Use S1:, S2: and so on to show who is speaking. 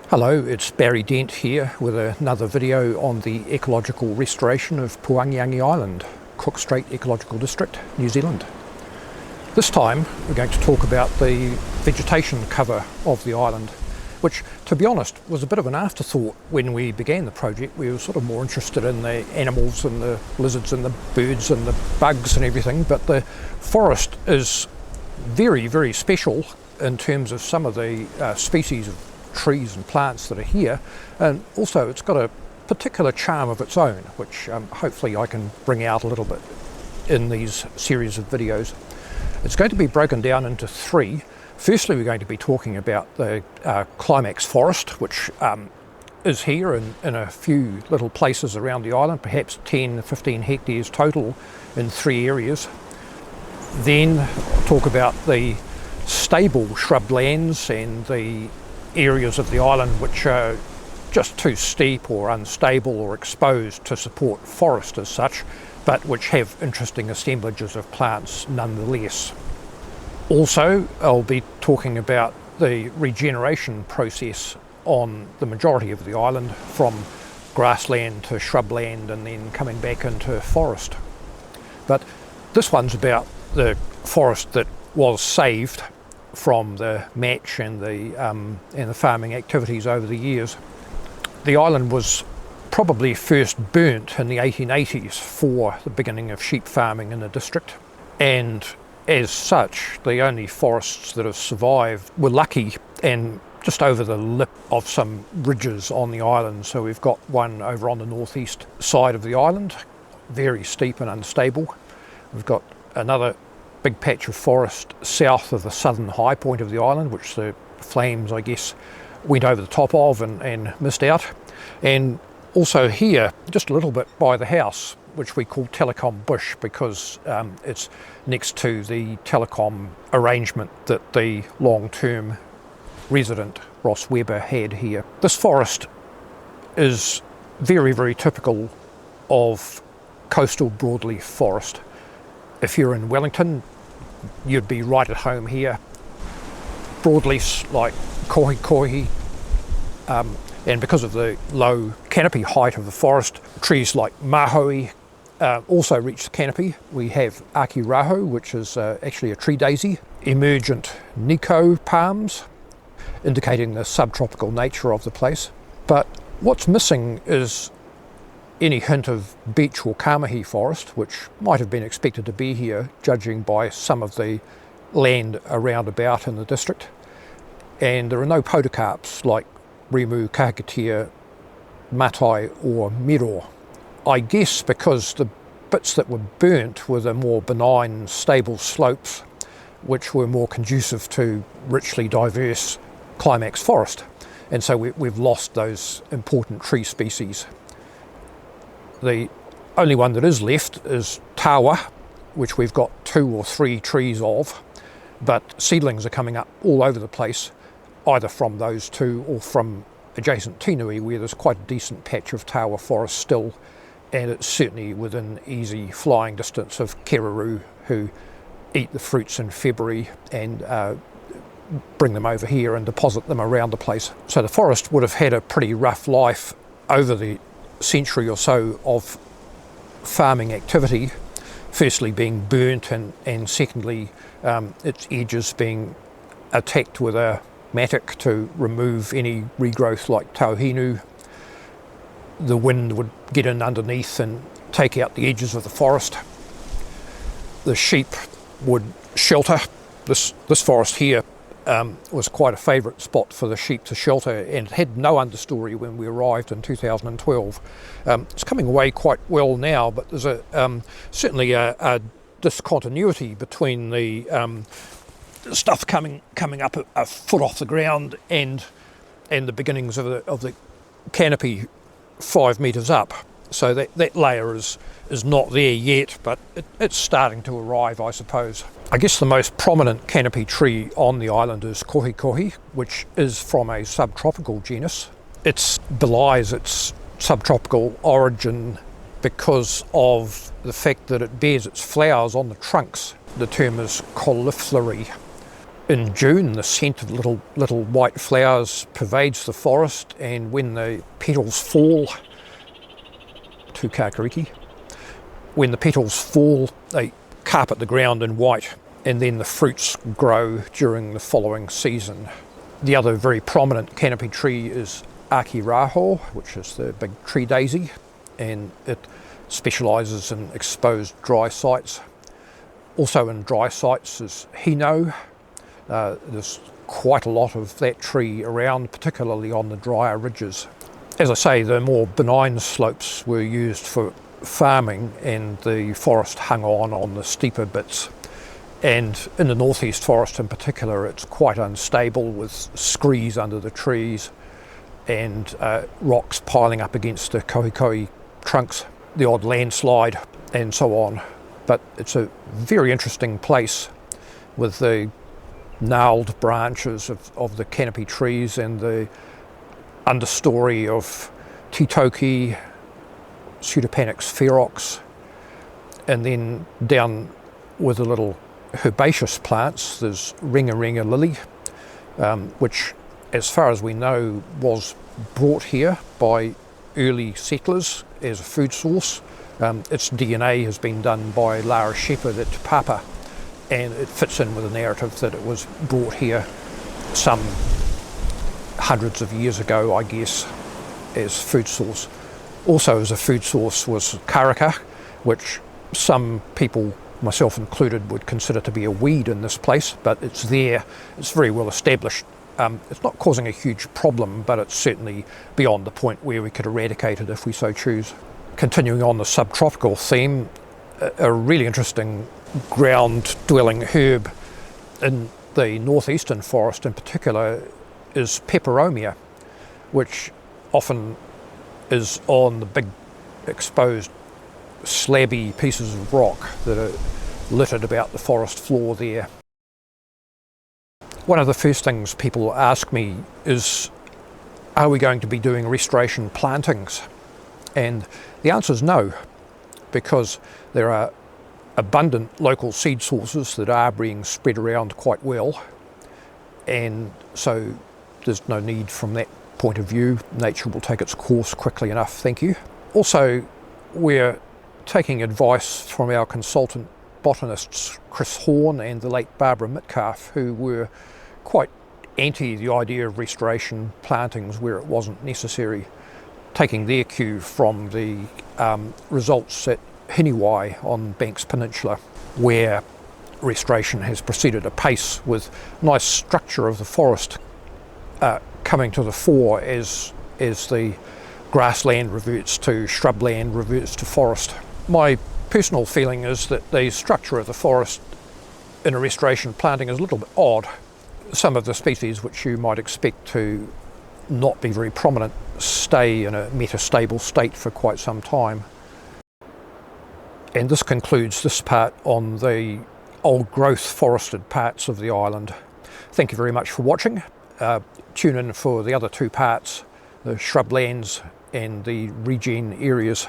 S1: Hello, it's Barry Dent here with another video on the ecological restoration of Puangiangi Island, Cook Strait Ecological District, New Zealand. This time we're going to talk about the vegetation cover of the island, which, to be honest, was a bit of an afterthought when we began the project. We were sort of more interested in the animals and the lizards and the birds and the bugs and everything, but the forest is very, very special in terms of some of the species of trees and plants that are here, and also it's got a particular charm of its own, which hopefully I can bring out a little bit in these series of videos. It's going to be broken down into three. Firstly, we're going to be talking about the climax forest, which is here in a few little places around the island, perhaps 10-15 hectares total in three areas. Then I'll talk about the stable shrublands and the areas of the island which are just too steep or unstable or exposed to support forest as such, but which have interesting assemblages of plants nonetheless. Also, I'll be talking about the regeneration process on the majority of the island, from grassland to shrubland and then coming back into forest. But this one's about the forest that was saved from the match and the farming activities over the years. The island was probably first burnt in the 1880s for the beginning of sheep farming in the district, and as such the only forests that have survived were lucky and just over the lip of some ridges on the island. So we've got one over on the northeast side of the island, very steep and unstable. We've got another big patch of forest south of the southern high point of the island, which the flames, I guess, went over the top of and missed out. And also here, just a little bit by the house, which we call telecom bush, because it's next to the telecom arrangement that the long-term resident Ross Webber had here. This forest is very, very typical of coastal broadleaf forest. If you're in Wellington, you'd be right at home here. Broadleafs like kohi, and because of the low canopy height of the forest, trees like mahoe also reach the canopy. We have akiraho, which is actually a tree daisy, emergent nico palms, indicating the subtropical nature of the place. But what's missing is any hint of beech or kamahi forest, which might have been expected to be here, judging by some of the land around about in the district. And there are no podocarps like Remu, Kahakatea, Matai or Miro. I guess because the bits that were burnt were the more benign, stable slopes, which were more conducive to richly diverse climax forest. And so we've lost those important tree species. The only one that is left is tawa, which we've got 2 or 3 trees of, but seedlings are coming up all over the place, either from those two or from adjacent tinui, where there's quite a decent patch of tawa forest still, and it's certainly within easy flying distance of kereroo, who eat the fruits in February and bring them over here and deposit them around the place. So the forest would have had a pretty rough life over the century or so of farming activity, firstly being burnt and secondly its edges being attacked with a mattock to remove any regrowth like tauhinu. The wind would get in underneath and take out the edges of the forest. The sheep would shelter. This forest here was quite a favourite spot for the sheep to shelter, and it had no understory when we arrived in 2012. It's coming away quite well now, but there's certainly a discontinuity between the stuff coming up a foot off the ground and the beginnings of the canopy 5 metres up. So that layer is not there yet, but it's starting to arrive, I suppose. I guess the most prominent canopy tree on the island is kohi, which is from a subtropical genus. It belies its subtropical origin because of the fact that it bears its flowers on the trunks. The term is cauliflory. In June, the scent of little white flowers pervades the forest, and when the petals fall, to kakariki, when the petals fall, they carpet the ground in white, and then the fruits grow during the following season. The other very prominent canopy tree is Akiraho, which is the big tree daisy, and it specialises in exposed dry sites. Also in dry sites is Hino. There's quite a lot of that tree around, particularly on the drier ridges. As I say, the more benign slopes were used for farming, and the forest hung on the steeper bits. And in the northeast forest in particular, it's quite unstable, with screes under the trees and rocks piling up against the kohikoi trunks, the odd landslide and so on. But it's a very interesting place with the gnarled branches of the canopy trees and the understory of titoki, Pseudopanix ferox, and then down with the little herbaceous plants there's ringa lily, which as far as we know was brought here by early settlers as a food source. Its DNA has been done by Lara Shepherd at Te Papa, and it fits in with the narrative that it was brought here some hundreds of years ago, I guess, as food source. Also as a food source was karaka, which some people, myself included, would consider to be a weed in this place, but it's there, it's very well established. It's not causing a huge problem, but it's certainly beyond the point where we could eradicate it if we so choose. Continuing on the subtropical theme, a really interesting ground-dwelling herb in the northeastern forest in particular is peperomia, which often is on the big exposed slabby pieces of rock that are littered about the forest floor there. One of the first things people ask me is, are we going to be doing restoration plantings? And the answer is no, because there are abundant local seed sources that are being spread around quite well, and so there's no need from that point of view. Nature will take its course quickly enough, thank you. Also, we're taking advice from our consultant botanists Chris Horn and the late Barbara Metcalf, who were quite anti the idea of restoration plantings where it wasn't necessary, taking their cue from the results at Hiniwai on Banks Peninsula, where restoration has proceeded apace with nice structure of the forest coming to the fore as the grassland reverts to shrubland, reverts to forest. My personal feeling is that the structure of the forest in a restoration planting is a little bit odd. Some of the species which you might expect to not be very prominent stay in a metastable state for quite some time. And this concludes this part on the old growth forested parts of the island. Thank you very much for watching. Tune in for the other two parts, the shrublands and the regen areas.